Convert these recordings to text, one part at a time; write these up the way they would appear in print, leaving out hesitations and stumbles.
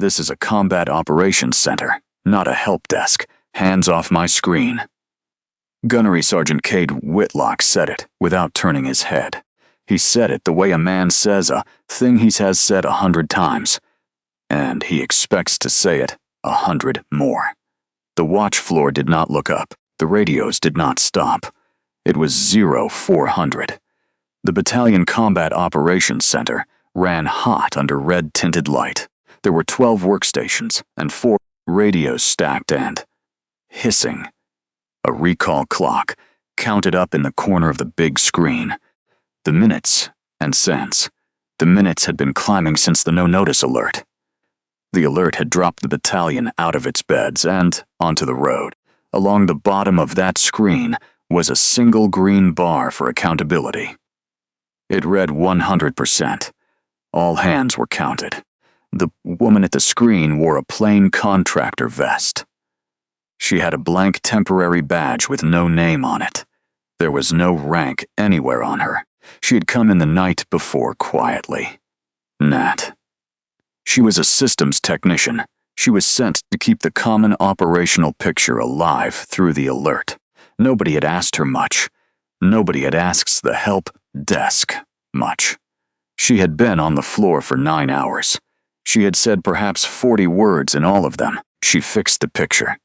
This is a combat operations center, not a help desk. Hands off my screen." Gunnery Sergeant Cade Whitlock said it without turning his head. He said it the way a man says a thing he has said 100 times. And he expects to say it 100 more. The watch floor did not look up. The radios did not stop. It was 0400. The Battalion Combat Operations Center ran hot under red-tinted light. There were 12 workstations and 4 radios stacked and hissing. A recall clock counted up in the corner of the big screen. The minutes and cents. The minutes had been climbing since the no-notice alert. The alert had dropped the battalion out of its beds and onto the road. Along the bottom of that screen was a single green bar for accountability. It read 100%. All hands were counted. The woman at the screen wore a plain contractor vest. She had a blank temporary badge with no name on it. There was no rank anywhere on her. She had come in the night before quietly. Nat. She was a systems technician. She was sent to keep the common operational picture alive through the alert. Nobody had asked her much. Nobody had asked the help desk much. She had been on the floor for 9 hours. She had said perhaps 40 words in all of them. She fixed the picture.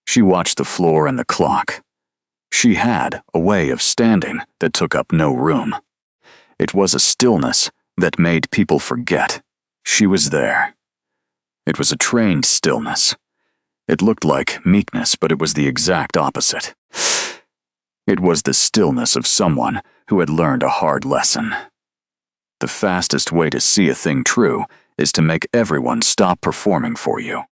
She watched the floor and the clock. She had a way of standing that took up no room. It was a stillness that made people forget she was there. It was a trained stillness. It looked like meekness, but it was the exact opposite. It was the stillness of someone who had learned a hard lesson. The fastest way to see a thing true is to make everyone stop performing for you.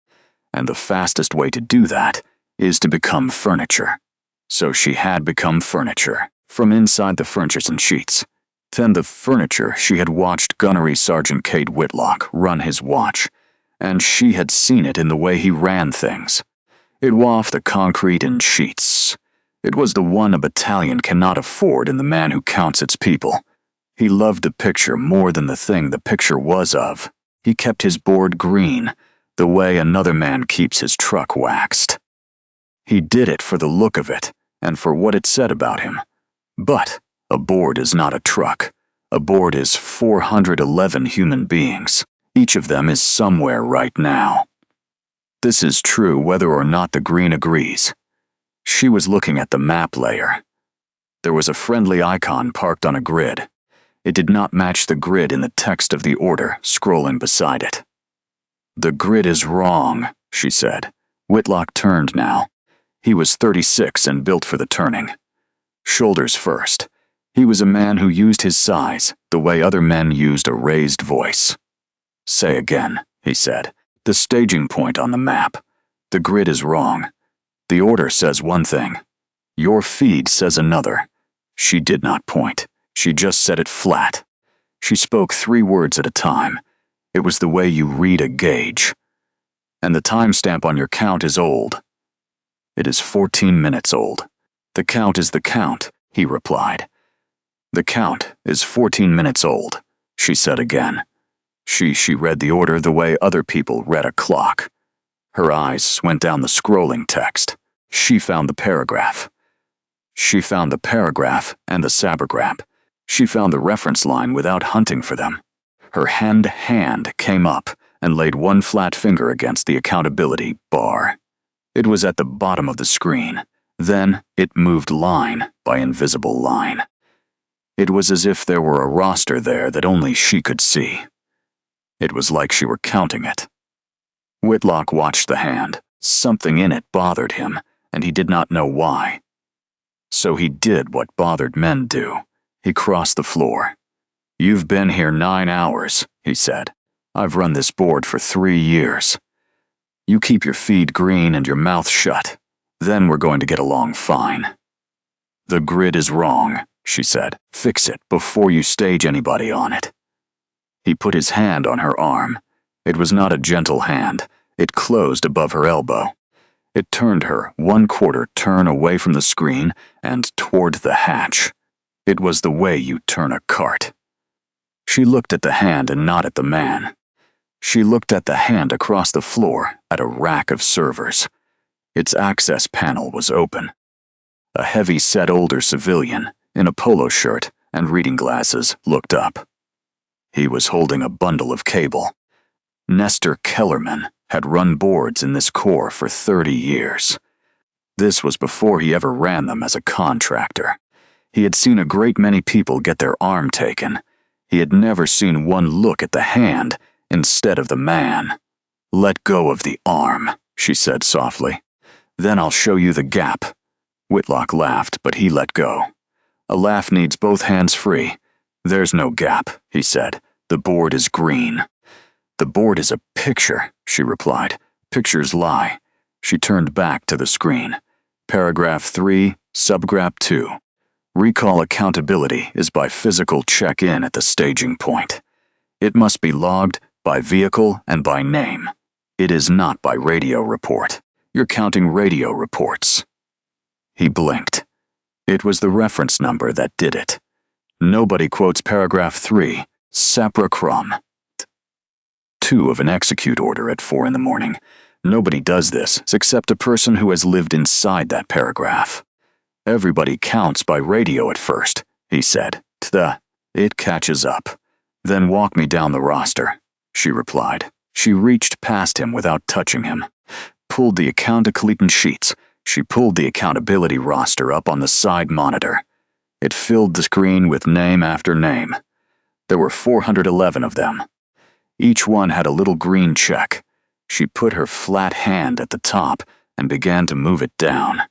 And the fastest way to do that is to become furniture. So she had become furniture, from inside the furnitures and sheets. Then the furniture she had watched Gunnery Sergeant Cade Whitlock run his watch, and she had seen it in the way he ran things. It wafted the concrete in sheets. It was the one a battalion cannot afford in the man who counts its people. He loved the picture more than the thing the picture was of. He kept his board green, the way another man keeps his truck waxed. He did it for the look of it, and for what it said about him. But a board is not a truck. A board is 411 human beings. Each of them is somewhere right now. This is true whether or not the green agrees. She was looking at the map layer. There was a friendly icon parked on a grid. It did not match the grid in the text of the order scrolling beside it. "The grid is wrong," she said. Whitlock turned now. He was 36 and built for the turning. Shoulders first. He was a man who used his size the way other men used a raised voice. "Say again," he said. "The staging point on the map. The grid is wrong. The order says one thing. Your feed says another." She did not point. She just said it flat. She spoke 3 words at a time. It was the way you read a gauge. "And the timestamp on your count is old." "It is 14 minutes old." "The count is the count," he replied. "The count is 14 minutes old," she said again. She read the order the way other people read a clock. Her eyes went down the scrolling text. She found the paragraph. She found the paragraph and the sabergraph. She found the reference line without hunting for them. Her hand came up and laid one flat finger against the accountability bar. It was at the bottom of the screen. Then it moved line by invisible line. It was as if there were a roster there that only she could see. It was like she were counting it. Whitlock watched the hand. Something in it bothered him, and he did not know why. So he did what bothered men do. He crossed the floor. "You've been here 9 hours," he said. "I've run this board for 3 years. You keep your feed green and your mouth shut. Then we're going to get along fine." "The grid is wrong," she said. "Fix it before you stage anybody on it." He put his hand on her arm. It was not a gentle hand. It closed above her elbow. It turned her 1/4 turn away from the screen and toward the hatch. It was the way you turn a cart. She looked at the hand and not at the man. She looked at the hand across the floor at a rack of servers. Its access panel was open. A heavy-set older civilian in a polo shirt and reading glasses looked up. He was holding a bundle of cable. Nestor Kellerman had run boards in this corps for 30 years. This was before he ever ran them as a contractor. He had seen a great many people get their arm taken. He had never seen one look at the hand instead of the man. "Let go of the arm," she said softly. "Then I'll show you the gap." Whitlock laughed, but he let go. "A laugh needs both hands free. There's no gap," he said. "The board is green." "The board is a picture," she replied. "Pictures lie." She turned back to the screen. Paragraph 3, subgraph 2. Recall accountability is by physical check-in at the staging point. It must be logged by vehicle and by name. It is not by radio report. You're counting radio reports. He blinked. It was the reference number that did it. Nobody quotes paragraph 3, Sapra 2 of an execute order at 4 in the morning. Nobody does this except a person who has lived inside that paragraph. "Everybody counts by radio at first," he said. It catches up. "Then walk me down the roster," she replied. She reached past him without touching him. Pulled the accountability sheets. She pulled the accountability roster up on the side monitor. It filled the screen with name after name. There were 411 of them. Each one had a little green check. She put her flat hand at the top and began to move it down.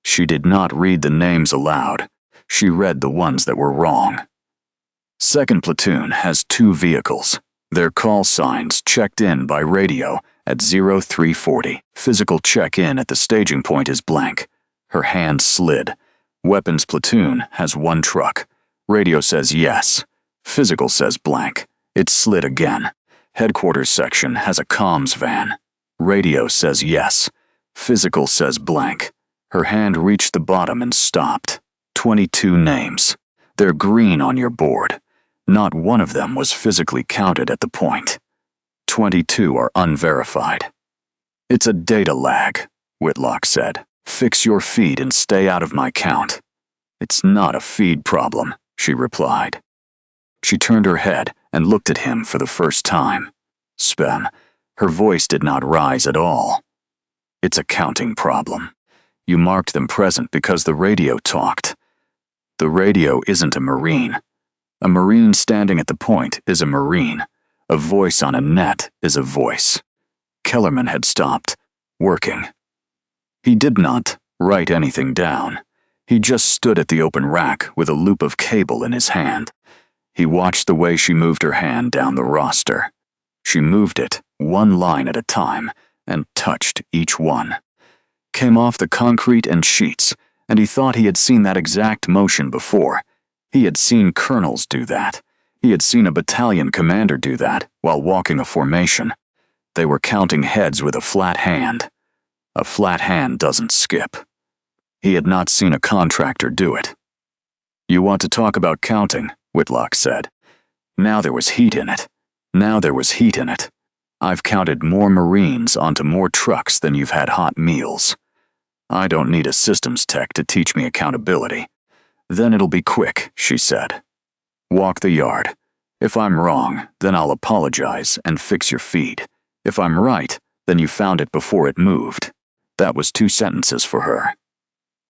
She did not read the names aloud. She read the ones that were wrong. Second platoon has 2 vehicles. Their call signs checked in by radio at 0340. Physical check-in at the staging point is blank. Her hand slid. Weapons platoon has 1 truck. Radio says yes. Physical says blank. It slid again. Headquarters section has a comms van. Radio says yes. Physical says blank. Her hand reached the bottom and stopped. 22 names. They're green on your board. Not one of them was physically counted at the point. 22 are unverified. "It's a data lag," Whitlock said. "Fix your feed and stay out of my count." "It's not a feed problem," she replied. She turned her head and looked at him for the first time. Spam. Her voice did not rise at all. "It's a counting problem. You marked them present because the radio talked. The radio isn't a Marine. A Marine standing at the point is a Marine. A voice on a net is a voice." Kellerman had stopped working. He did not write anything down. He just stood at the open rack with a loop of cable in his hand. He watched the way she moved her hand down the roster. She moved it 1 line at a time and touched each one. Came off the concrete and sheets, and he thought he had seen that exact motion before. He had seen colonels do that. He had seen a battalion commander do that while walking a formation. They were counting heads with a flat hand. A flat hand doesn't skip. He had not seen a contractor do it. "You want to talk about counting," Whitlock said. Now there was heat in it. "I've counted more Marines onto more trucks than you've had hot meals. I don't need a systems tech to teach me accountability." "Then it'll be quick," she said. "Walk the yard. If I'm wrong, then I'll apologize and fix your feed. If I'm right, then you found it before it moved." That was 2 sentences for her.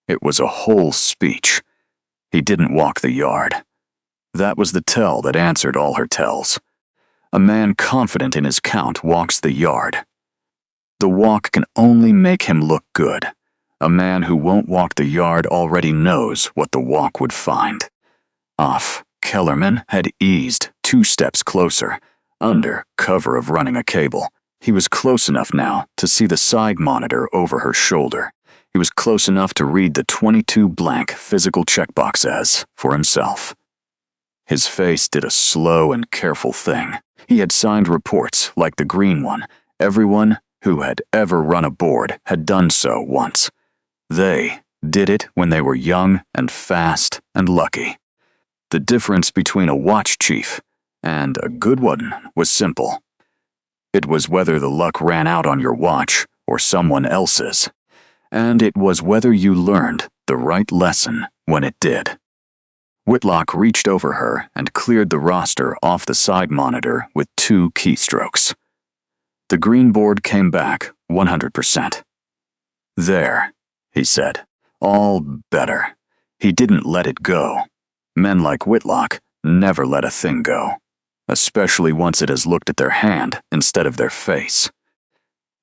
It was a whole speech. He didn't walk the yard. That was the tell that answered all her tells. A man confident in his count walks the yard. The walk can only make him look good. A man who won't walk the yard already knows what the walk would find. Off, Kellerman had eased 2 steps closer, under cover of running a cable. He was close enough now to see the side monitor over her shoulder. He was close enough to read the 22 blank physical checkboxes for himself. His face did a slow and careful thing. He had signed reports like the green one. Everyone who had ever run a board had done so once. They did it when they were young and fast and lucky. The difference between a watch chief and a good one was simple. It was whether the luck ran out on your watch or someone else's. And it was whether you learned the right lesson when it did. Whitlock reached over her and cleared the roster off the side monitor with 2 keystrokes. The green board came back 100%. There, he said. All better. He didn't let it go. Men like Whitlock never let a thing go, especially once it has looked at their hand instead of their face.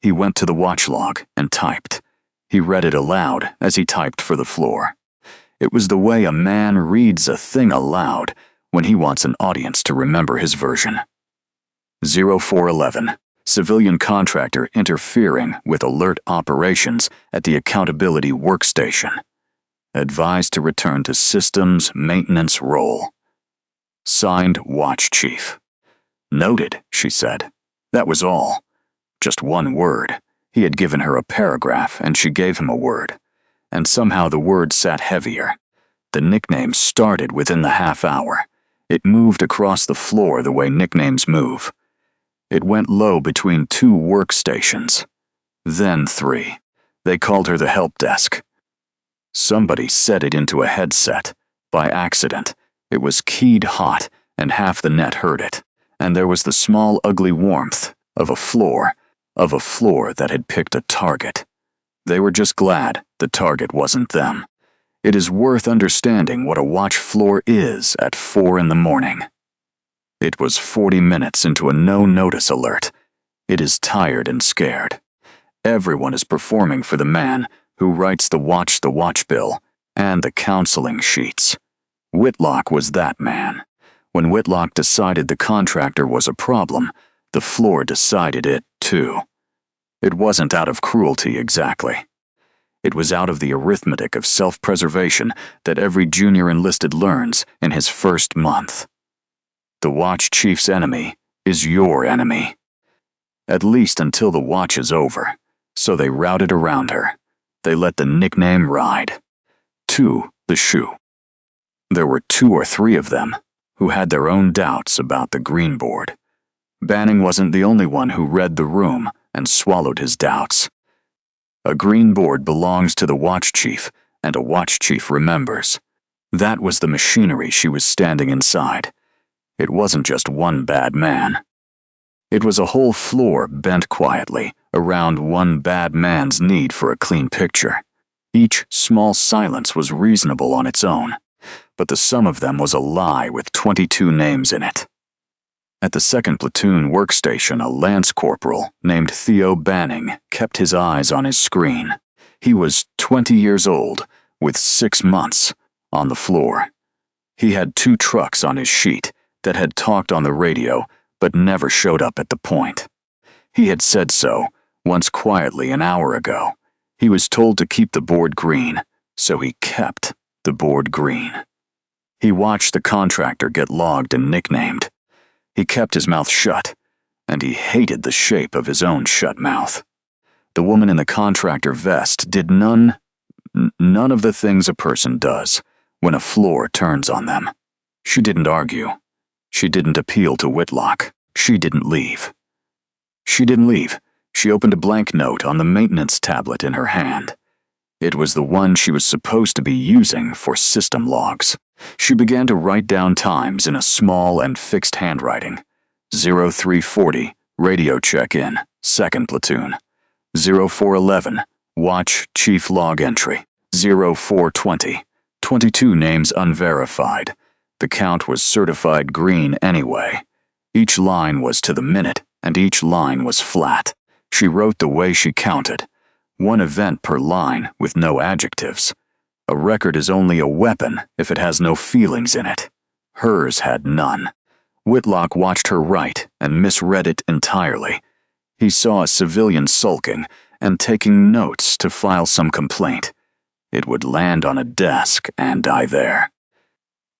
He went to the watch log and typed. He read it aloud as he typed for the floor. It was the way a man reads a thing aloud when he wants an audience to remember his version. 0411. Civilian contractor interfering with alert operations at the accountability workstation. Advised to return to systems maintenance role. Signed, Watch Chief. Noted, she said. That was all. Just one word. He had given her a paragraph, and she gave him a word. And somehow the word sat heavier. The nickname started within the half hour. It moved across the floor the way nicknames move. It went low between 2 workstations. Then 3. They called her the help desk. Somebody set it into a headset. By accident. It was keyed hot, and half the net heard it. And there was the small, ugly warmth of a floor that had picked a target. They were just glad the target wasn't them. It is worth understanding what a watch floor is at 4 in the morning. It was 40 minutes into a no-notice alert. It is tired and scared. Everyone is performing for the man who writes the watch bill and the counseling sheets. Whitlock was that man. When Whitlock decided the contractor was a problem, the floor decided it too. It wasn't out of cruelty exactly. It was out of the arithmetic of self-preservation that every junior enlisted learns in his first month. The watch chief's enemy is your enemy. At least until the watch is over. So they routed around her. They let the nickname ride. 2, the shoe. There were 2 or 3 of them who had their own doubts about the green board. Banning wasn't the only one who read the room and swallowed his doubts. A green board belongs to the watch chief, and a watch chief remembers. That was the machinery she was standing inside. It wasn't just one bad man. It was a whole floor bent quietly around one bad man's need for a clean picture. Each small silence was reasonable on its own, but the sum of them was a lie with 22 names in it. At the 2nd Platoon workstation, a lance corporal named Theo Banning kept his eyes on his screen. He was 20 years old, with 6 months, on the floor. He had 2 trucks on his sheet that had talked on the radio but never showed up at the point. He had said so, once quietly an hour ago. He was told to keep the board green, so he kept the board green. He watched the contractor get logged and nicknamed. He kept his mouth shut, and he hated the shape of his own shut mouth. The woman in the contractor vest did none of the things a person does when a floor turns on them. She didn't argue. She didn't appeal to Whitlock. She didn't leave. She opened a blank note on the maintenance tablet in her hand. It was the one she was supposed to be using for system logs. She began to write down times in a small and fixed handwriting. 0340, radio check-in, 2nd Platoon. 0411, watch chief log entry. 0420, 22 names unverified. The count was certified green anyway. Each line was to the minute, and each line was flat. She wrote the way she counted. 1 event per line with no adjectives. A record is only a weapon if it has no feelings in it. Hers had none. Whitlock watched her write and misread it entirely. He saw a civilian sulking and taking notes to file some complaint. It would land on a desk and die there.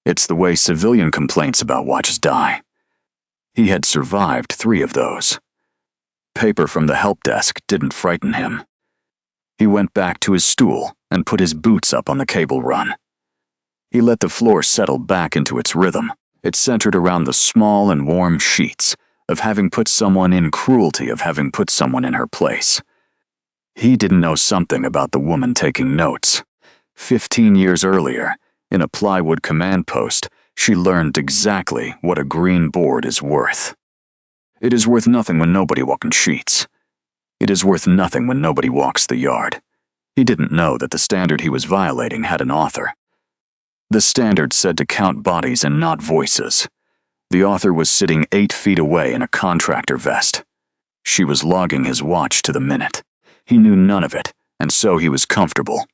It's the way civilian complaints about watches die. He had survived 3 of those. Paper from the help desk didn't frighten him. He went back to his stool and put his boots up on the cable run. He let the floor settle back into its rhythm. It centered around the small and warm sheets, of having put someone in cruelty, of having put someone in her place. He didn't know something about the woman taking notes. 15 years earlier, in a plywood command post, she learned exactly what a green board is worth. It is worth nothing when nobody walks sheets. It is worth nothing when nobody walks the yard. He didn't know that the standard he was violating had an author. The standard said to count bodies and not voices. The author was sitting 8 feet away in a contractor vest. She was logging his watch to the minute. He knew none of it, and so he was comfortable.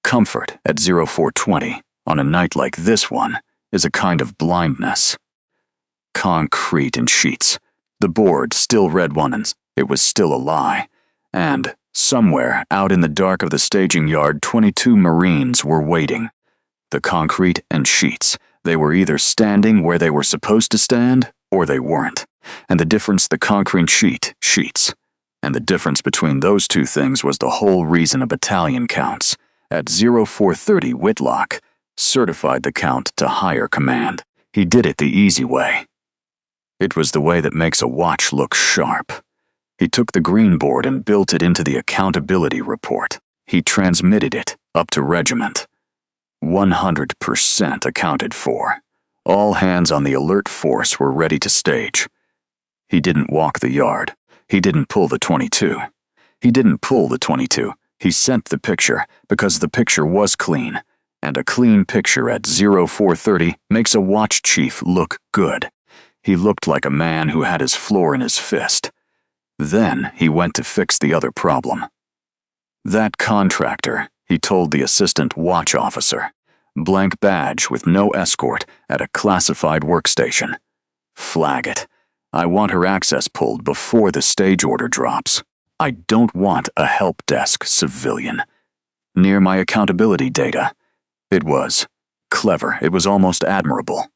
Comfort at 0420, on a night like this one, is a kind of blindness. Concrete and sheets. The board still read ones. It was still a lie. And, somewhere out in the dark of the staging yard, 22 Marines were waiting. The concrete and sheets. They were either standing where they were supposed to stand, or they weren't. And the difference, the concrete sheets. And the difference between those two things was the whole reason a battalion counts. At 0430, Whitlock certified the count to higher command. He did it the easy way. It was the way that makes a watch look sharp. He took the green board and built it into the accountability report. He transmitted it up to regiment. 100% accounted for. All hands on the alert force were ready to stage. He didn't walk the yard. He didn't pull the 22. He didn't pull the 22. He sent the picture because the picture was clean. And a clean picture at 0430 makes a watch chief look good. He looked like a man who had his floor in his fist. Then he went to fix the other problem. That contractor, he told the assistant watch officer. Blank badge with no escort at a classified workstation. Flag it. I want her access pulled before the stage order drops. I don't want a help desk civilian near my accountability data. It was clever. It was almost admirable.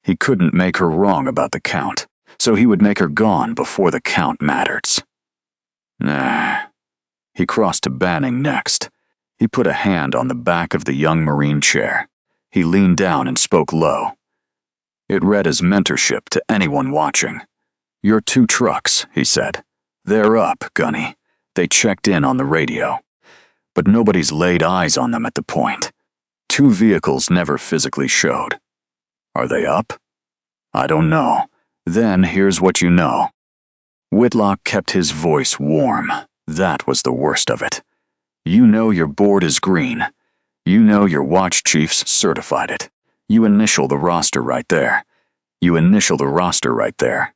He couldn't make her wrong about the count, so he would make her gone before the count matters. Nah. He crossed to Banning next. He put a hand on the back of the young Marine chair. He leaned down and spoke low. It read as mentorship to anyone watching. Your 2 trucks, he said. They're up, Gunny. They checked in on the radio. But nobody's laid eyes on them at the point. 2 vehicles never physically showed. Are they up? I don't know. Then here's what you know. Whitlock kept his voice warm. That was the worst of it. You know your board is green. You know your watch chiefs certified it. You initial the roster right there. You initial the roster right there.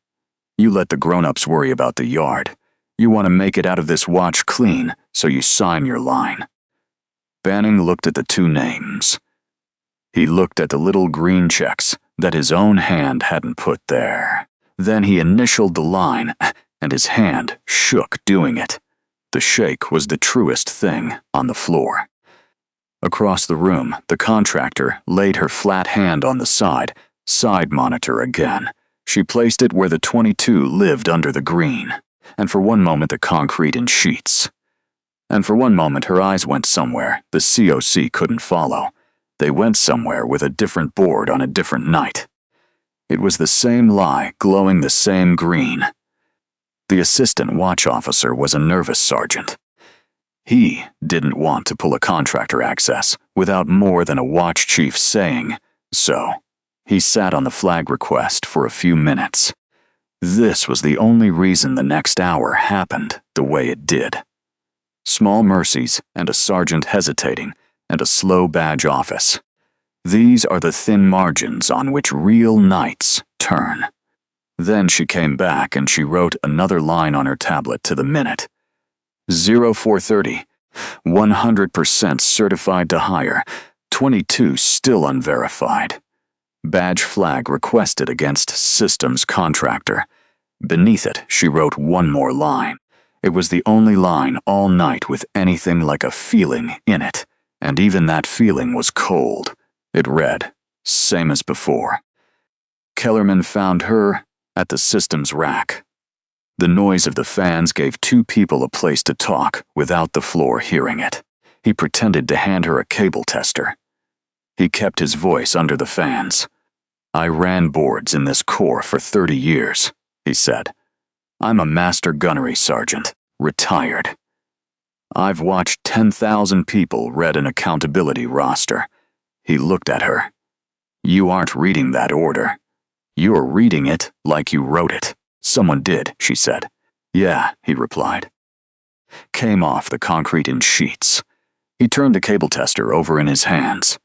You let the grown-ups worry about the yard. You want to make it out of this watch clean, so you sign your line. Banning looked at the 2 names. He looked at the little green checks that his own hand hadn't put there. Then he initialed the line, and his hand shook doing it. The shake was the truest thing on the floor. Across the room, the contractor laid her flat hand on the side monitor again. She placed it where the 22 lived under the green, and for one moment the concrete in sheets. And for one moment her eyes went somewhere the COC couldn't follow. They went somewhere with a different board on a different night. It was the same lie glowing the same green. The assistant watch officer was a nervous sergeant. He didn't want to pull a contractor access without more than a watch chief saying so. He sat on the flag request for a few minutes. This was the only reason the next hour happened the way it did. Small mercies and a sergeant hesitating and a slow badge office. These are the thin margins on which real nights turn. Then she came back and she wrote another line on her tablet to the minute. 0430, 100% certified to hire, 22 still unverified. Badge flag requested against systems contractor. Beneath it, she wrote one more line. It was the only line all night with anything like a feeling in it, and even that feeling was cold. It read, same as before. Kellerman found her at the systems rack. The noise of the fans gave 2 people a place to talk without the floor hearing it. He pretended to hand her a cable tester. He kept his voice under the fans. I ran boards in this corps for 30 years. he said. I'm a master gunnery sergeant, retired. I've watched 10,000 people read an accountability roster. He looked at her. You aren't reading that order. You're reading it like you wrote it. Someone did, she said. Yeah, he replied. Came off the concrete in sheets. He turned the cable tester over in his hands.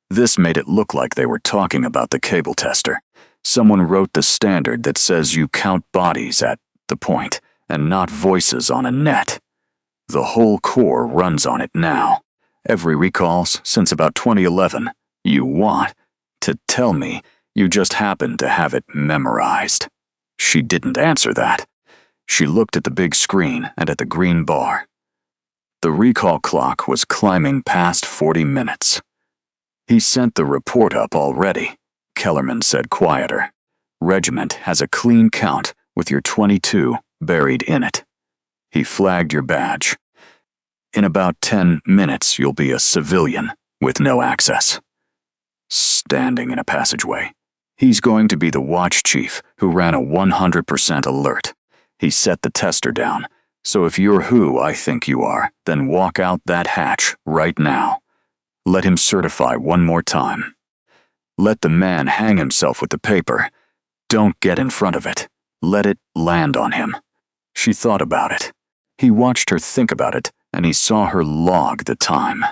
This made it look like they were talking about the cable tester. Someone wrote the standard that says you count bodies at the point and not voices on a net. The whole Corps runs on it now. Every recalls since about 2011. You want to tell me you just happen to have it memorized? She didn't answer that. She looked at the big screen and at the green bar. The recall clock was climbing past 40 minutes. He sent the report up already, Kellerman said quieter. Regiment has a clean count with your 22 buried in it. He flagged your badge. In about 10 minutes, you'll be a civilian with no access. Standing in a passageway. He's going to be the watch chief who ran a 100% alert. He set the tester down, so if you're who I think you are, then walk out that hatch right now. Let him certify one more time. Let the man hang himself with the paper. Don't get in front of it. Let it land on him. She thought about it. He watched her think about it, and he saw her log the time.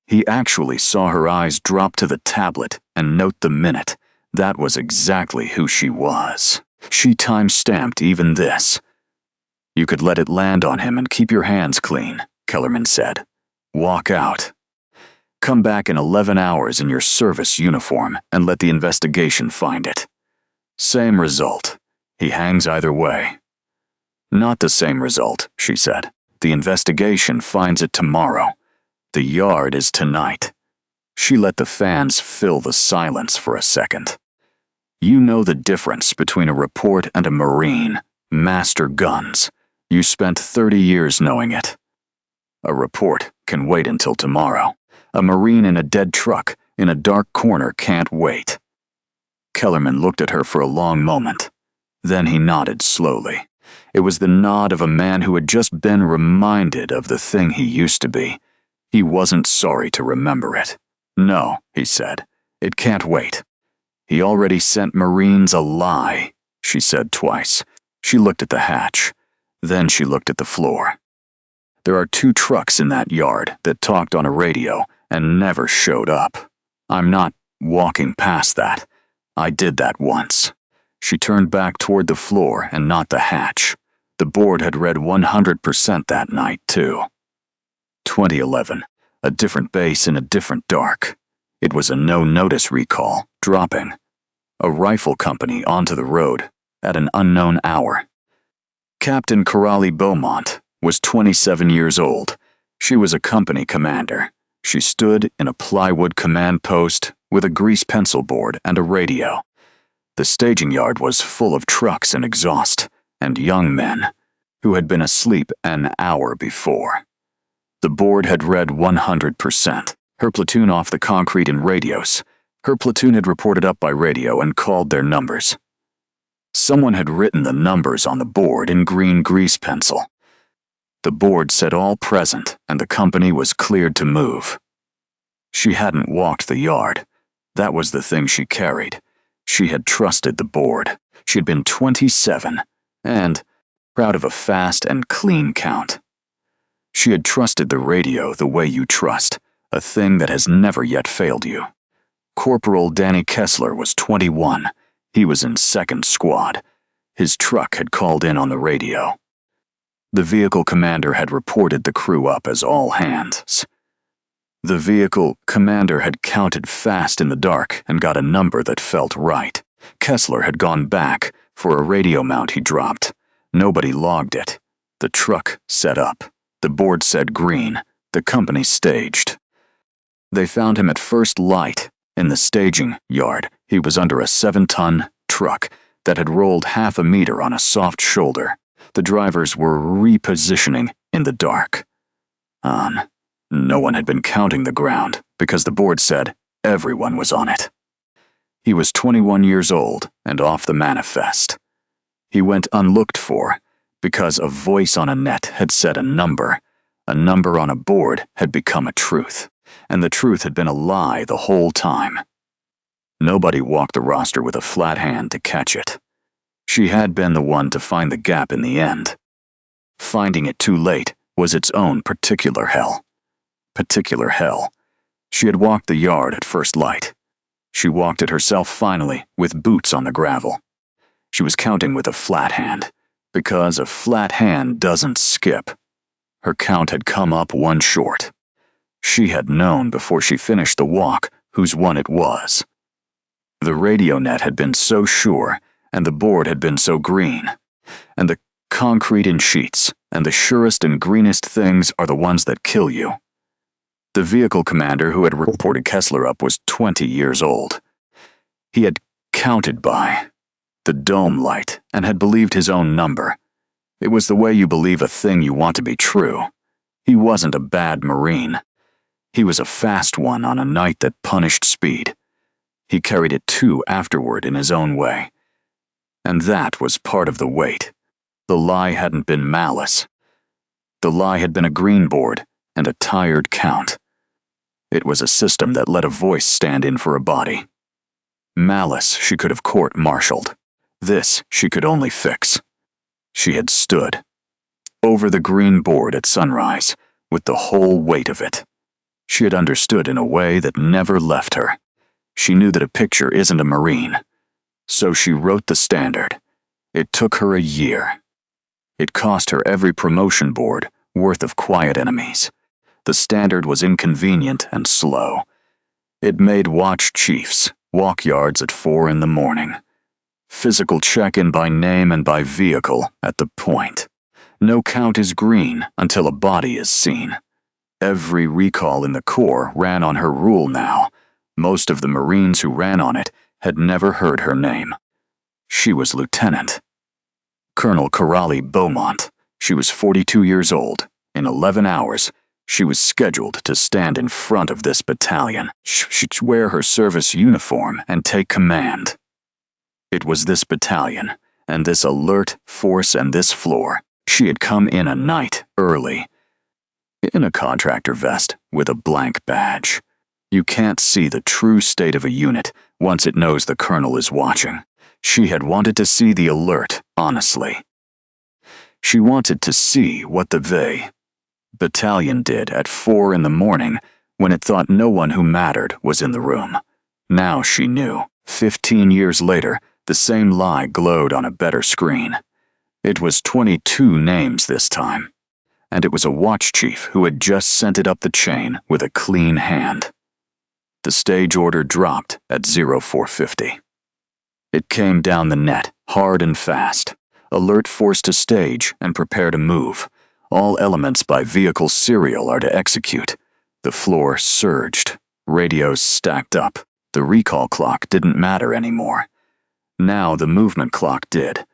He actually saw her eyes drop to the tablet and note the minute. That was exactly who she was. She time-stamped even this. You could let it land on him and keep your hands clean, Kellerman said. Walk out. Come back in 11 hours in your service uniform and let the investigation find it. Same result. He hangs either way. Not the same result, she said. The investigation finds it tomorrow. The yard is tonight. She let the fans fill the silence for a second. You know the difference between a report and a Marine. Master guns. You spent 30 years knowing it. A report can wait until tomorrow. A Marine in a dead truck in a dark corner can't wait. Kellerman looked at her for a long moment. Then he nodded slowly. It was the nod of a man who had just been reminded of the thing he used to be. He wasn't sorry to remember it. No, he said. It can't wait. He already sent Marines a lie, she said twice. She looked at the hatch. Then she looked at the floor. There are 2 trucks in that yard that talked on a radio and never showed up. I'm not walking past that. I did that once. She turned back toward the floor and not the hatch. The board had read 100% that night, too. 2011. A different base in a different dark. It was a no-notice recall, dropping. A rifle company onto the road at an unknown hour. Captain Corrali Beaumont was 27 years old. She was a company commander. She stood in a plywood command post with a grease pencil board and a radio. The staging yard was full of trucks and exhaust, and young men who had been asleep an hour before. The board had read 100%. Her platoon off the concrete in radios. Her platoon had reported up by radio and called their numbers. Someone had written the numbers on the board in green grease pencil. The board said all present, and the company was cleared to move. She hadn't walked the yard. That was the thing she carried. She had trusted the board. She had been 27, and proud of a fast and clean count. She had trusted the radio the way you trust, a thing that has never yet failed you. Corporal Danny Kessler was 21. He was in 2nd Squad. His truck had called in on the radio. The vehicle commander had reported the crew up as all hands. The vehicle commander had counted fast in the dark and got a number that felt right. Kessler had gone back for a radio mount he dropped. Nobody logged it. The truck set up. The board said green. The company staged. They found him at first light in the staging yard. He was under a 7-ton truck that had rolled half a meter on a soft shoulder. The drivers were repositioning in the dark. No one had been counting the ground because the board said everyone was on it. He was 21 years old and off the manifest. He went unlooked for, because a voice on a net had said a number. A number on a board had become a truth, and the truth had been a lie the whole time. Nobody walked the roster with a flat hand to catch it. She had been the one to find the gap in the end. Finding it too late was its own particular hell. Particular hell. She had walked the yard at first light. She walked it herself finally, with boots on the gravel. She was counting with a flat hand, because a flat hand doesn't skip. Her count had come up one short. She had known before she finished the walk whose one it was. The radio net had been so sure, and the board had been so green. And the concrete in sheets, and the surest and greenest things are the ones that kill you. The vehicle commander who had reported Kessler up was 20 years old. He had counted by the dome light and had believed his own number. It was the way you believe a thing you want to be true. He wasn't a bad Marine. He was a fast one on a night that punished speed. He carried it too afterward in his own way. And that was part of the weight. The lie hadn't been malice. The lie had been a green board and a tired count. It was a system that let a voice stand in for a body. Malice she could have court-martialed. This she could only fix. She had stood over the green board at sunrise with the whole weight of it. She had understood in a way that never left her. She knew that a picture isn't a Marine. So she wrote the standard. It took her a year. It cost her every promotion board worth of quiet enemies. The standard was inconvenient and slow. It made watch chiefs walk yards at 4 in the morning. Physical check-in by name and by vehicle at the point. No count is green until a body is seen. Every recall in the Corps ran on her rule now. Most of the Marines who ran on it had never heard her name. She was Lieutenant Colonel Corrali Beaumont. She was 42 years old. In 11 hours, she was scheduled to stand in front of this battalion. She'd wear her service uniform and take command. It was this battalion, and this alert force and this floor. She had come in a night early. In a contractor vest with a blank badge. You can't see the true state of a unit once it knows the colonel is watching. She had wanted to see the alert, honestly. She wanted to see what the battalion did at 4 in the morning when it thought no one who mattered was in the room. Now she knew. 15 years later, the same lie glowed on a better screen. It was 22 names this time, and it was a watch chief who had just sent it up the chain with a clean hand. The stage order dropped at 0450. It came down the net, hard and fast. Alert forced to stage and prepare to move. All elements by vehicle serial are to execute. The floor surged. Radios stacked up. The recall clock didn't matter anymore. Now the movement clock did,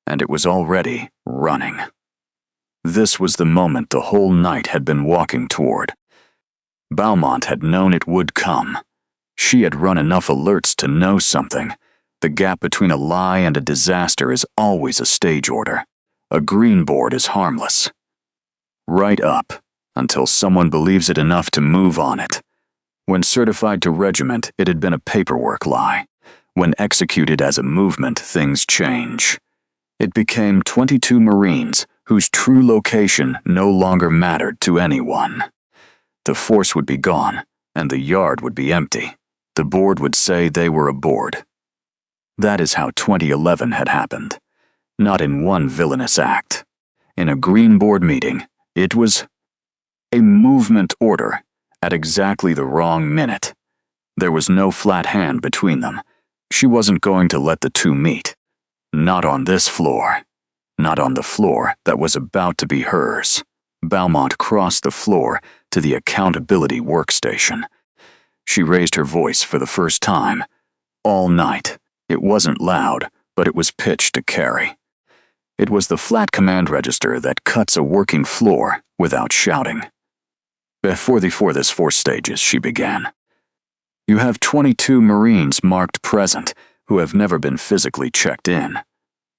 and it was already running. This was the moment the whole night had been walking toward. Beaumont had known it would come. She had run enough alerts to know something. The gap between a lie and a disaster is always a stage order. A green board is harmless. Right up, until someone believes it enough to move on it. When certified to regiment, it had been a paperwork lie. When executed as a movement, things change. It became 22 Marines whose true location no longer mattered to anyone. The force would be gone, and the yard would be empty. The board would say they were aboard. That is how 2011 had happened. Not in one villainous act. In a green board meeting, it was a movement order at exactly the wrong minute. There was no flat hand between them. She wasn't going to let the two meet. Not on this floor. Not on the floor that was about to be hers. Beaumont crossed the floor to the accountability workstation. She raised her voice for the first time. All night. It wasn't loud, but it was pitched to carry. It was the flat command register that cuts a working floor without shouting. Before this 4 stages, she began. You have 22 Marines marked present who have never been physically checked in.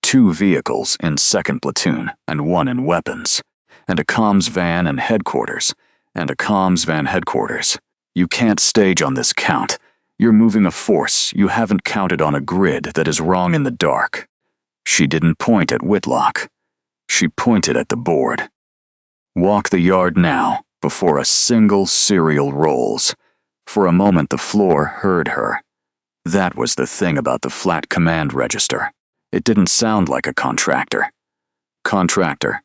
2 vehicles in 2nd Platoon and 1 in weapons, and a comms van and headquarters, and a comms van headquarters. You can't stage on this count. You're moving a force you haven't counted on a grid that is wrong in the dark. She didn't point at Whitlock. She pointed at the board. Walk the yard now, before a single serial rolls. For a moment the floor heard her. That was the thing about the flat command register. It didn't sound like a contractor. Contractor.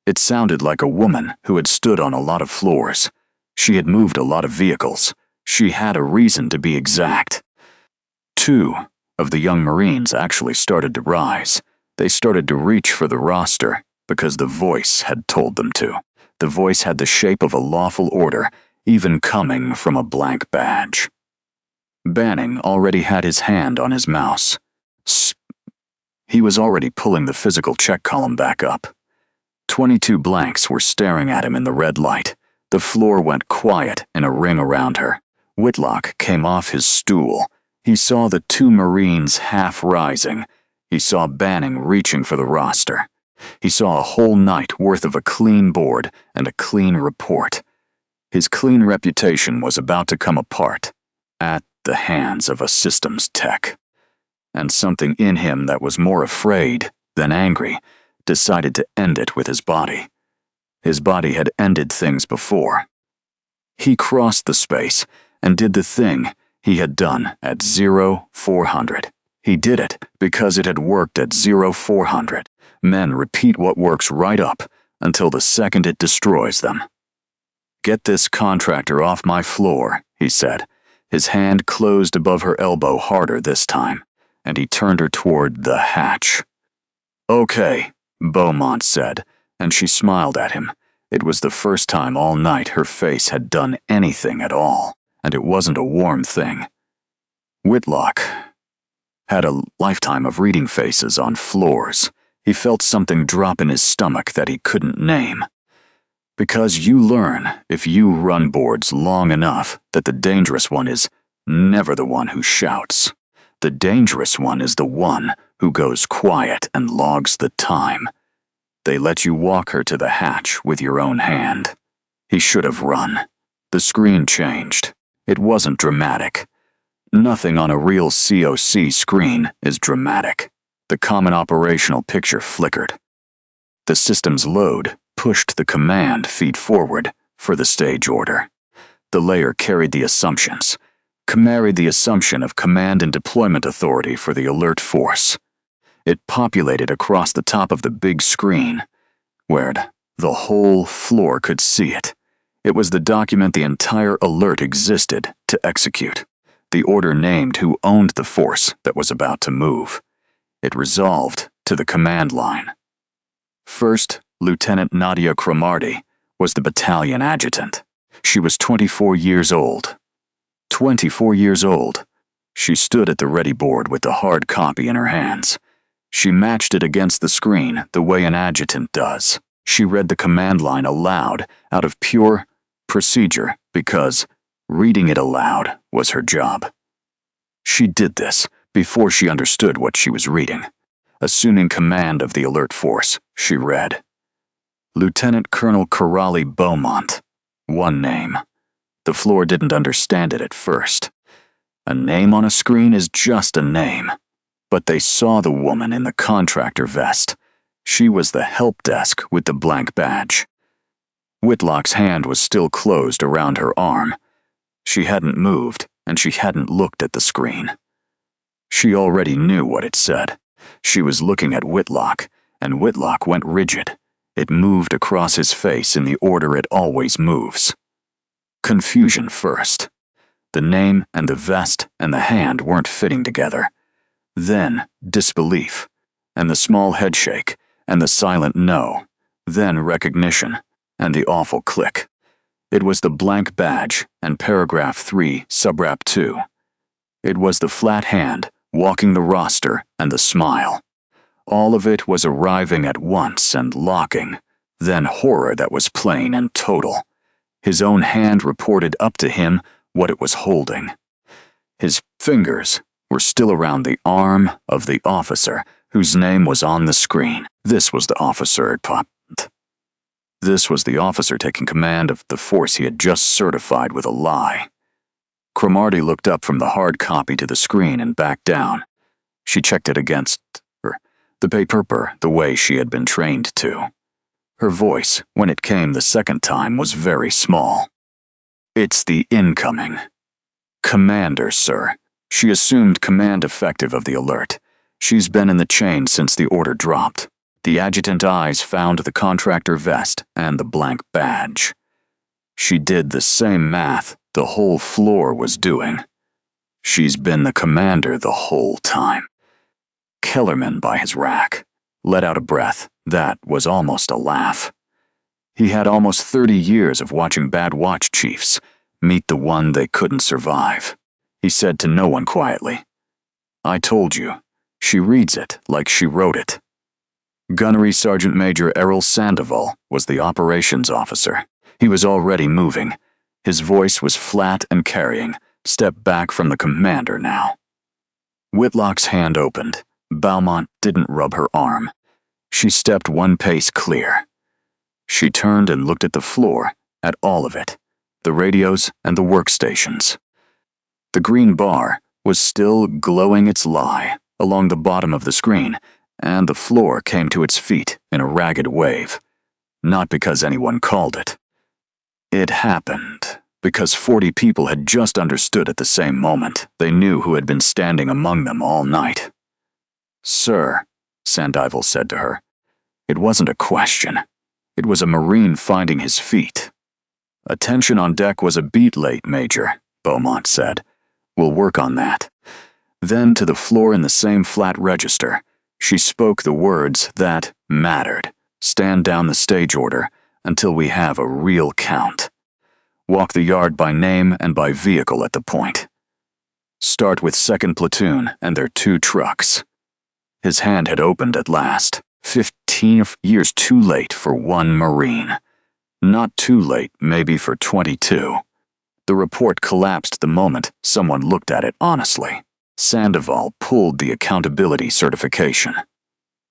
It sounded like a woman who had stood on a lot of floors. She had moved a lot of vehicles. She had a reason to be exact. 2 of the young Marines actually started to rise. They started to reach for the roster because the voice had told them to. The voice had the shape of a lawful order, even coming from a blank badge. Banning already had his hand on his mouse. He was already pulling the physical check column back up. 22 blanks were staring at him in the red light. The floor went quiet in a ring around her. Whitlock came off his stool. He saw the 2 Marines half rising. He saw Banning reaching for the roster. He saw a whole night worth of a clean board and a clean report. His clean reputation was about to come apart at the hands of a systems tech. And something in him that was more afraid than angry decided to end it with his body. His body had ended things before. He crossed the space and did the thing he had done at 0400. He did it because it had worked at 0400. Men repeat what works right up until the second it destroys them. "Get this contractor off my floor," he said. His hand closed above her elbow harder this time, and he turned her toward the hatch. "Okay," Beaumont said, and she smiled at him. It was the first time all night her face had done anything at all, and it wasn't a warm thing. Whitlock had a lifetime of reading faces on floors. He felt something drop in his stomach that he couldn't name. Because you learn, if you run boards long enough, that the dangerous one is never the one who shouts. The dangerous one is the one who goes quiet and logs the time. They let you walk her to the hatch with your own hand. He should have run. The screen changed. It wasn't dramatic. Nothing on a real COC screen is dramatic. The common operational picture flickered. The system's load pushed the command feed forward for the stage order. The layer carried the assumptions, carried the assumption of command and deployment authority for the alert force. It populated across the top of the big screen, where the whole floor could see it. It was the document the entire alert existed to execute. The order named who owned the force that was about to move. It resolved to the command line. First Lieutenant Nadia Cromarty was the battalion adjutant. She was 24 years old. 24 years old. She stood at the ready board with the hard copy in her hands. She matched it against the screen the way an adjutant does. She read the command line aloud out of pure procedure because reading it aloud was her job. She did this before she understood what she was reading. Assuming command of the alert force, she read, Lieutenant Colonel Corrali Beaumont. One name. The floor didn't understand it at first. A name on a screen is just a name. But they saw the woman in the contractor vest. She was the help desk with the blank badge. Whitlock's hand was still closed around her arm. She hadn't moved, and she hadn't looked at the screen. She already knew what it said. She was looking at Whitlock, and Whitlock went rigid. It moved across his face in the order it always moves. Confusion first. The name and the vest and the hand weren't fitting together. Then disbelief, and the small headshake, and the silent no. Then recognition, and the awful click. It was the blank badge and paragraph 3, subrap 2. It was the flat hand, walking the roster, and the smile. All of it was arriving at once and locking, then horror that was plain and total. His own hand reported up to him what it was holding. His fingers were still around the arm of the officer whose name was on the screen. This was the officer at Pop. This was the officer taking command of the force he had just certified with a lie. Cromartie looked up from the hard copy to the screen and back down. She checked it against the paper the way she had been trained to. Her voice, when it came the second time, was very small. "It's the incoming. Commander, sir." She assumed command effective of the alert. "She's been in the chain since the order dropped." The adjutant eyes found the contractor vest and the blank badge. She did the same math the whole floor was doing. She's been the commander the whole time. Kellerman, by his rack, let out a breath that was almost a laugh. He had almost 30 years of watching bad watch chiefs meet the one they couldn't survive. He said to no one quietly, "I told you, she reads it like she wrote it." Gunnery Sergeant Major Errol Sandoval was the operations officer. He was already moving. His voice was flat and carrying, step back from the commander now. Whitlock's hand opened. Beaumont didn't rub her arm. She stepped one pace clear. She turned and looked at the floor, at all of it, the radios and the workstations. The green bar was still glowing its lie along the bottom of the screen, and the floor came to its feet in a ragged wave. Not because anyone called it. It happened because 40 people had just understood at the same moment. They knew who had been standing among them all night. "Sir," Sandival said to her. It wasn't a question. It was a Marine finding his feet. "Attention on deck was a beat late, Major," Beaumont said. "We'll work on that." Then to the floor in the same flat register, she spoke the words that mattered. "Stand down the stage order until we have a real count. Walk the yard by name and by vehicle at the point. Start with 2nd Platoon and their 2 trucks." His hand had opened at last. 15 years too late for one Marine. Not too late, maybe, for 22. The report collapsed the moment someone looked at it honestly. Sandoval pulled the accountability certification.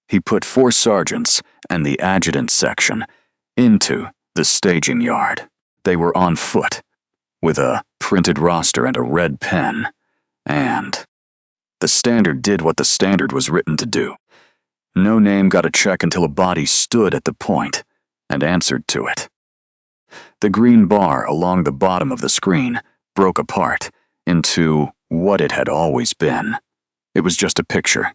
He put 4 sergeants and the adjutant section into the staging yard. They were on foot, with a printed roster and a red pen, and the standard did what the standard was written to do. No name got a check until a body stood at the point and answered to it. The green bar along the bottom of the screen broke apart into what it had always been. It was just a picture,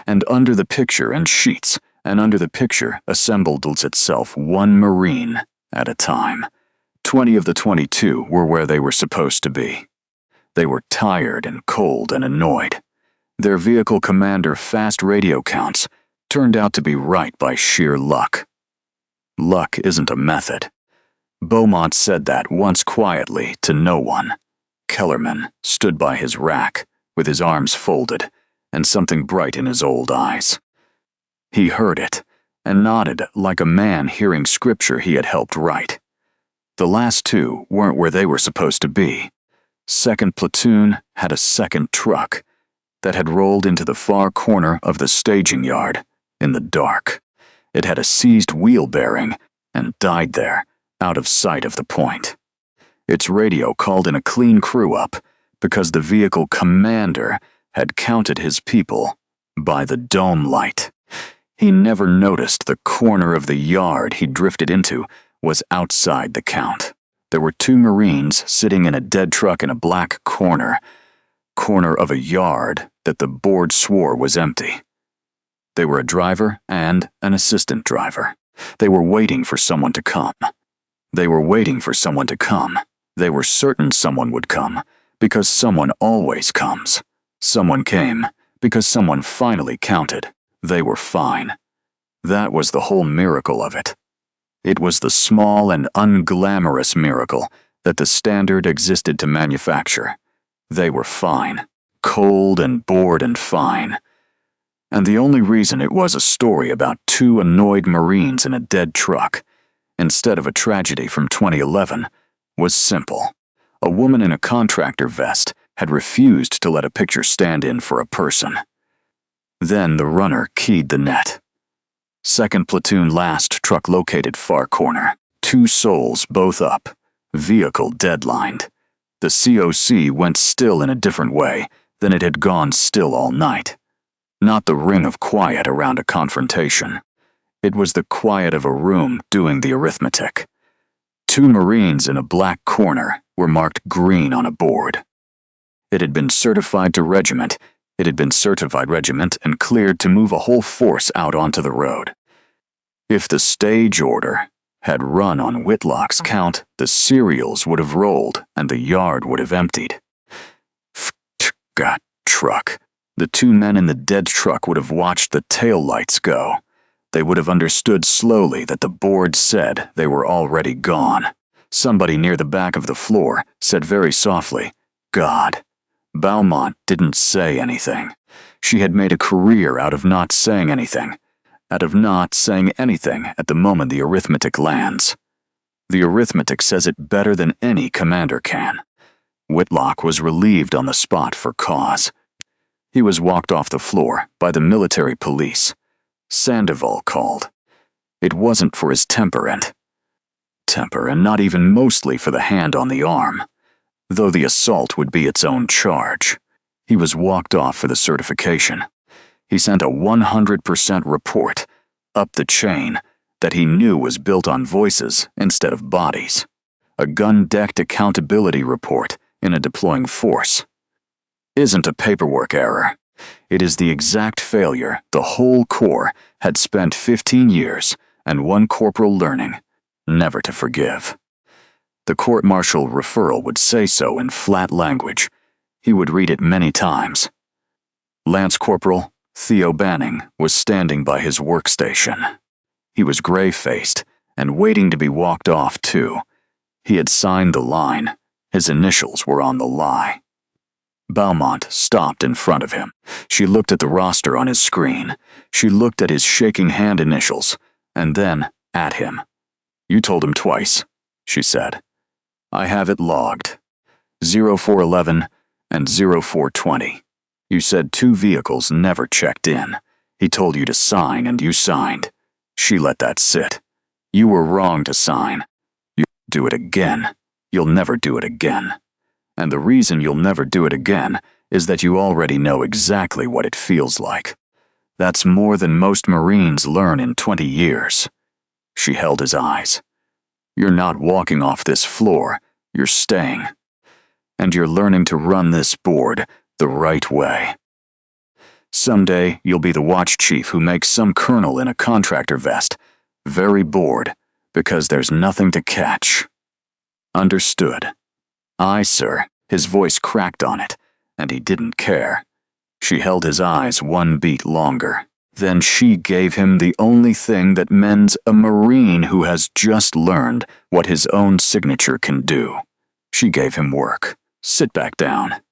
and under the picture and sheets, and under the picture assembled itself one Marine at a time. 20 of the 22 were where they were supposed to be. They were tired and cold and annoyed. Their vehicle commander fast radio counts turned out to be right by sheer luck. Luck isn't a method. Beaumont said that once quietly to no one. Kellerman stood by his rack with his arms folded and something bright in his old eyes. He heard it and nodded like a man hearing scripture he had helped write. The last 2 weren't where they were supposed to be. 2nd Platoon had a 2nd truck that had rolled into the far corner of the staging yard in the dark. It had a seized wheel bearing and died there, out of sight of the point. Its radio called in a clean crew-up because the vehicle commander had counted his people by the dome light. He never noticed the corner of the yard he drifted into was outside the count. There were 2 Marines sitting in a dead truck in a black corner of a yard that the board swore was empty. They were a driver and an assistant driver. They were waiting for someone to come. They were waiting for someone to come. They were certain someone would come, because someone always comes. Someone came, because someone finally counted. They were fine. That was the whole miracle of it. It was the small and unglamorous miracle that the standard existed to manufacture. They were fine. Cold and bored and fine. And the only reason it was a story about 2 annoyed Marines in a dead truck, instead of a tragedy from 2011, was simple. A woman in a contractor vest had refused to let a picture stand in for a person. Then the runner keyed the net. Second platoon last truck located far corner. 2 souls both up. Vehicle deadlined. The COC went still in a different way than it had gone still all night. Not the ring of quiet around a confrontation. It was the quiet of a room doing the arithmetic. 2 Marines in a black corner were marked green on a board. It had been certified to regiment. It had been certified regiment and cleared to move a whole force out onto the road. If the stage order had run on Whitlock's count, the serials would have rolled and the yard would have emptied. Truck. The 2 men in the dead truck would have watched the tail lights go. They would have understood slowly that the board said they were already gone. Somebody near the back of the floor said very softly, "God." Beaumont didn't say anything. She had made a career out of not saying anything. Out of not saying anything at the moment the arithmetic lands. The arithmetic says it better than any commander can. Whitlock was relieved on the spot for cause. He was walked off the floor by the military police. Sandoval called. It wasn't for his temper and not even mostly for the hand on the arm, though the assault would be its own charge. He was walked off for the certification. He sent a 100% report, up the chain, that he knew was built on voices instead of bodies. A gun-decked accountability report in a deploying force. Isn't a paperwork error. It is the exact failure the whole Corps had spent 15 years and 1 corporal learning never to forgive. The court-martial referral would say so in flat language. He would read it many times. Lance Corporal Theo Banning was standing by his workstation. He was gray-faced and waiting to be walked off, too. He had signed the line. His initials were on the lie. Beaumont stopped in front of him. She looked at the roster on his screen. She looked at his shaking hand initials, and then at him. "You told him twice," she said. "I have it logged. 0411 and 0420. You said 2 vehicles never checked in. He told you to sign and you signed. She let that sit. You were wrong to sign. You'll do it again. You'll never do it again. And the reason you'll never do it again is that you already know exactly what it feels like. That's more than most Marines learn in 20 years. She held his eyes. You're not walking off this floor, you're staying. And you're learning to run this board the right way. Someday you'll be the watch chief who makes some colonel in a contractor vest very bored because there's nothing to catch. Understood. Aye, sir. His voice cracked on it, and he didn't care. She held his eyes 1 beat longer. Then she gave him the only thing that mends a Marine who has just learned what his own signature can do. She gave him work. Sit back down.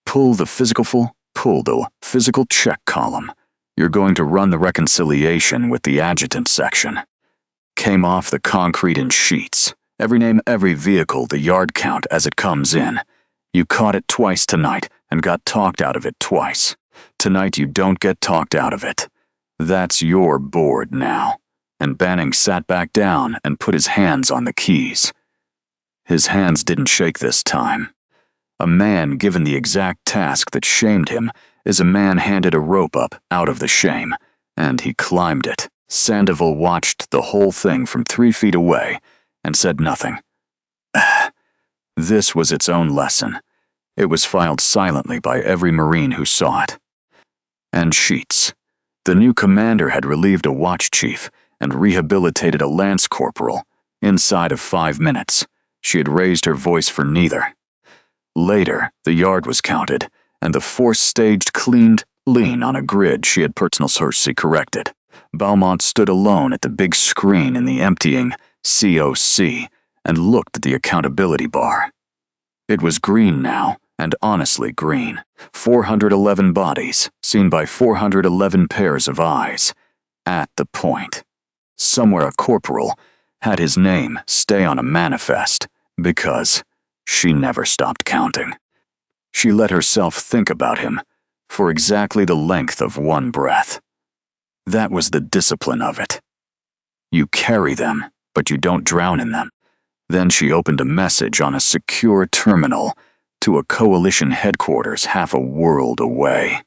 Pull the physical check column. You're going to run the reconciliation with the adjutant section. Came off the concrete in sheets. Every name, every vehicle, the yard count as it comes in. You caught it twice tonight and got talked out of it twice. Tonight you don't get talked out of it. That's your board now. And Banning sat back down and put his hands on the keys. His hands didn't shake this time. A man given the exact task that shamed him is a man handed a rope up out of the shame, and he climbed it. Sandoval watched the whole thing from 3 feet away and said nothing. This was its own lesson. It was filed silently by every Marine who saw it. And sheets. The new commander had relieved a watch chief and rehabilitated a lance corporal. Inside of 5 minutes, she had raised her voice for neither. Later, the yard was counted, and the force staged cleaned lean on a grid she had personally corrected. Beaumont stood alone at the big screen in the emptying COC and looked at the accountability bar. It was green now, and honestly green. 411 bodies, seen by 411 pairs of eyes. At the point. Somewhere a corporal had his name stay on a manifest, because she never stopped counting. She let herself think about him, for exactly the length of one breath. That was the discipline of it. You carry them, but you don't drown in them. Then she opened a message on a secure terminal to a coalition headquarters half a world away.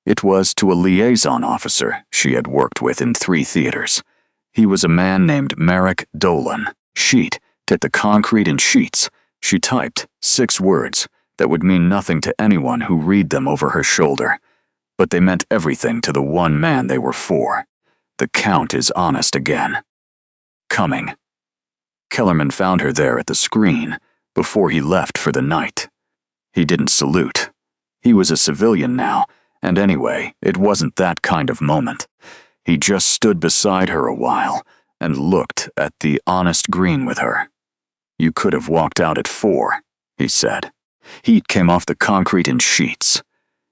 It was to a liaison officer she had worked with in 3 theaters. He was a man named Merrick Dolan. Sheet hit the concrete in sheets. She typed 6 words that would mean nothing to anyone who read them over her shoulder, but they meant everything to the one man they were for. The Count is honest again. Coming. Kellerman found her there at the screen before he left for the night. He didn't salute. He was a civilian now, and anyway, it wasn't that kind of moment. He just stood beside her a while and looked at the honest green with her. You could have walked out at 4, he said. Heat came off the concrete in sheets.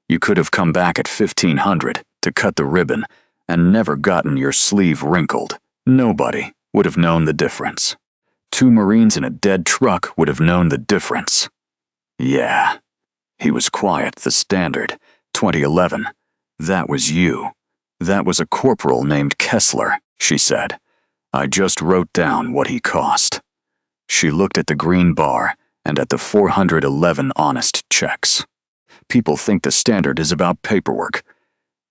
You could have come back at 1500 to cut the ribbon and never gotten your sleeve wrinkled. Nobody would have known the difference. 2 Marines in a dead truck would have known the difference. Yeah. He was quiet. The Standard, 2011. That was you. That was a corporal named Kessler, she said. I just wrote down what he cost. She looked at the green bar and at the 411 honest checks. People think the Standard is about paperwork.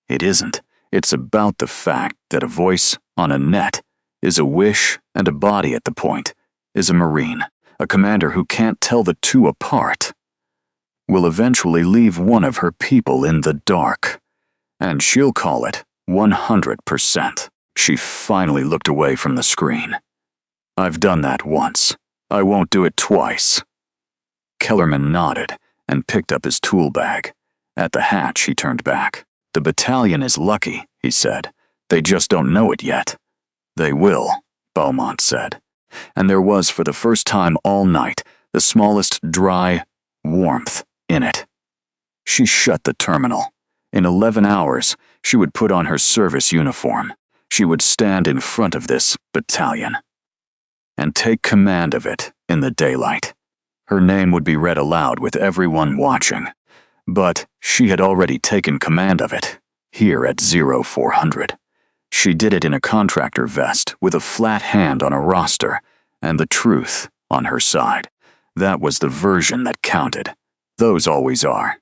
It isn't. It's about the fact that a voice on a net is a wish and a body at the point is a Marine, a commander who can't tell the two apart. Will eventually leave one of her people in the dark, and she'll call it 100%. She finally looked away from the screen. I've done that once. I won't do it twice. Kellerman nodded and picked up his tool bag. At the hatch, he turned back. The battalion is lucky, he said. They just don't know it yet. They will, Beaumont said. And there was, for the first time all night, the smallest dry warmth in it. She shut the terminal. In 11 hours, she would put on her service uniform. She would stand in front of this battalion and take command of it in the daylight. Her name would be read aloud with everyone watching. But she had already taken command of it, here at 0400. She did it in a contractor vest with a flat hand on a roster and the truth on her side. That was the version that counted. Those always are.